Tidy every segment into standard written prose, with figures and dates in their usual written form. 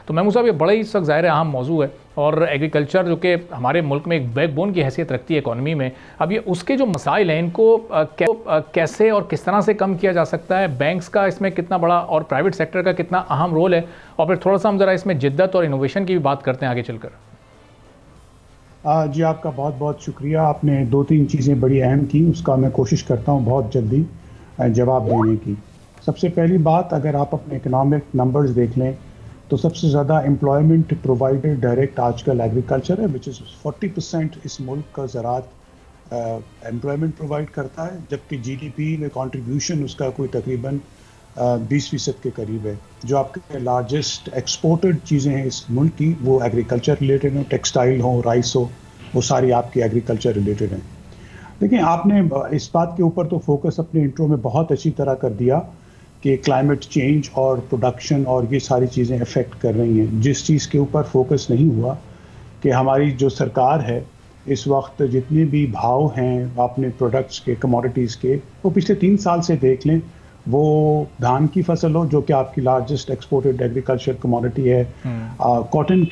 تو محمود صاحب یہ بڑا ہی اس وقت ظاہر اہم موضوع ہے، اور ایگریکلچر جو کہ ہمارے ملک میں ایک بیک بون کی حیثیت رکھتی ہے اکانومی میں، اب یہ اس کے جو مسائل ہیں ان کو کیسے اور کس طرح سے کم کیا جا سکتا ہے؟ بینکس کا اس میں کتنا بڑا اور پرائیویٹ سیکٹر کا کتنا اہم رول ہے؟ اور پھر تھوڑا سا ہم ذرا اس میں جدت اور انوویشن کی بھی بات کرتے ہیں آگے چل کر۔ جی آپ کا بہت بہت شکریہ، آپ نے 2-3 چیزیں بڑی اہم کی، اس کا میں کوشش کرتا ہوں بہت جلدی جواب دینے کی۔ سب سے پہلی بات، اگر آپ اپنے اکنامک نمبرز دیکھ لیں تو سب سے زیادہ امپلائمنٹ پرووائڈر ڈائریکٹ آج کل ایگریکلچر ہے، وچ از 40% اس ملک کا زراعت امپلائمنٹ پرووائڈ کرتا ہے، جبکہ جی ڈی پی میں کنٹریبیوشن اس کا کوئی تقریباً 20% کے قریب ہے۔ جو آپ کے لارجسٹ ایکسپورٹڈ چیزیں ہیں اس ملک کی وہ ایگریکلچر ریلیٹڈ ہیں، ٹیکسٹائل ہو، رائس ہو، وہ ساری آپ کی ایگریکلچر ریلیٹڈ ہیں۔ دیکھیں، آپ نے اس بات کے اوپر تو فوکس اپنے انٹرو میں بہت اچھی طرح کر دیا کہ کلائمیٹ چینج اور پروڈکشن اور یہ ساری چیزیں افیکٹ کر رہی ہیں۔ جس چیز کے اوپر فوکس نہیں ہوا کہ ہماری جو سرکار ہے اس وقت جتنے بھی بھاؤ ہیں اپنے پروڈکٹس کے، کموڈیٹیز کے، وہ پچھلے 3 سال سے دیکھ لیں، وہ دھان کی فصل ہو جو کہ آپ کی لارجسٹ ایکسپورٹڈ ایگریکلچر کموڈیٹی ہے، کاٹن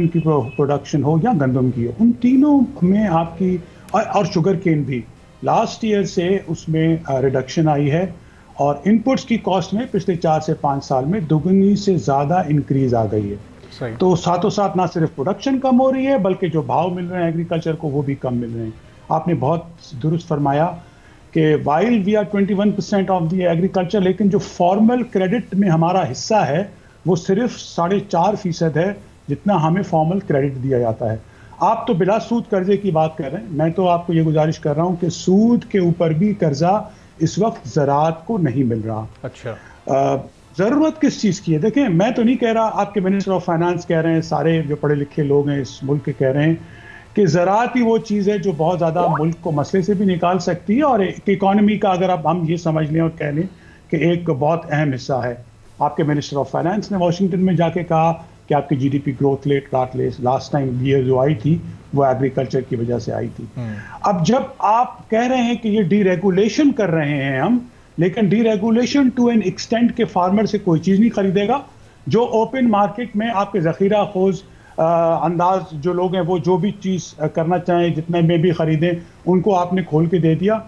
کی پروڈکشن ہو یا گندم کی ہو، ان تینوں میں آپ کی اور شوگر کین بھی لاسٹ ایئر سے اس میں ریڈکشن آئی ہے، اور انپٹس کی کاسٹ میں پچھلے 4 سے 5 سال میں دوگنی سے زیادہ انکریز آ گئی ہے۔ تو ساتھوں ساتھ نہ صرف پروڈکشن کم ہو رہی ہے بلکہ جو بھاؤ مل رہے ہیں ایگریکلچر کو وہ بھی کم مل رہے ہیں۔ آپ نے بہت درست فرمایا کہ while we are 21% of the agriculture, لیکن جو فارمل کریڈٹ میں ہمارا حصہ ہے وہ صرف 4.5% ہے جتنا ہمیں فارمل کریڈٹ دیا جاتا ہے۔ آپ تو بلا سود قرضے کی بات کر رہے ہیں، میں تو آپ کو یہ گزارش کر رہا ہوں کہ سود کے اوپر بھی قرضہ اس وقت زراعت کو نہیں مل رہا۔ اچھا، ضرورت کس چیز کی ہے؟ دیکھیں، میں تو نہیں کہہ رہا، آپ کے منسٹر آف فائنانس کہہ رہے ہیں، سارے جو پڑھے لکھے لوگ ہیں اس ملک کے کہہ رہے ہیں کہ زراعت ہی وہ چیز ہے جو بہت زیادہ ملک کو مسئلے سے بھی نکال سکتی ہے، اور ایک اکانومی کا اگر اب ہم یہ سمجھ لیں اور کہہ لیں کہ ایک بہت اہم حصہ ہے۔ آپ کے منسٹر آف فائنانس نے واشنگٹن میں جا کے کہا کہ آپ کی G D P growth rate last time یہ جو آئی تھی وہ ایگریکلچر کی وجہ سے آئی تھی۔ اب جب آپ کہہ رہے ہیں کہ یہ ڈی ریگولیشن کر رہے ہیں ہم، لیکن deregulation to an extent کے فارمر سے کوئی چیز نہیں خریدے گا۔ جو اوپن مارکیٹ میں آپ کے ذخیرہ خوز انداز جو لوگ ہیں وہ جو بھی چیز کرنا چاہیں جتنے میں بھی خریدیں ان کو آپ نے کھول کے دے دیا،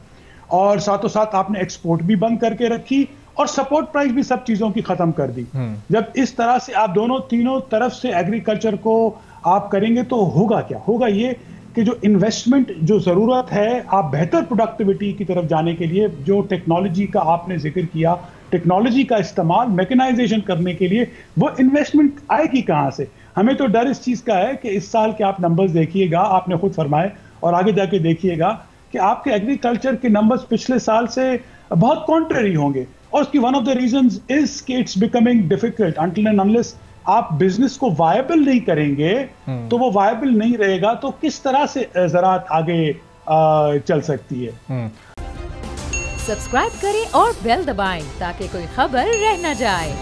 اور ساتھوں ساتھ آپ نے ایکسپورٹ بھی بند کر کے رکھی اور سپورٹ پرائز بھی سب چیزوں کی ختم کر دی۔ جب اس طرح سے آپ تینوں طرف سے ایگریکلچر کو آپ کریں گے تو ہوگا کیا؟ ہوگا یہ کہ جو انویسٹمنٹ جو ضرورت ہے آپ بہتر پروڈکٹیوٹی کی طرف جانے کے لیے، جو ٹیکنالوجی کا آپ نے ذکر کیا، ٹیکنالوجی کا استعمال میکنائزیشن کرنے کے لیے، وہ انویسٹمنٹ آئے گی کہاں سے؟ ہمیں تو ڈر اس چیز کا ہے کہ اس سال کے آپ نمبرز دیکھیے گا، آپ نے خود فرمائے، اور آگے جا کے دیکھیے گا کہ آپ کے ایگریکلچر کے نمبرز پچھلے سال سے بہت کانٹریری ہوں گے، اور اس کی one of the reasons is کہ it's becoming difficult until and unless آپ بزنس کو وائبل نہیں کریں گے تو وہ وائبل نہیں رہے گا تو کس طرح سے زراعت آگے چل سکتی ہے۔ سبسکرائب کریں اور بیل دبائیں تاکہ کوئی خبر رہ نہ جائے۔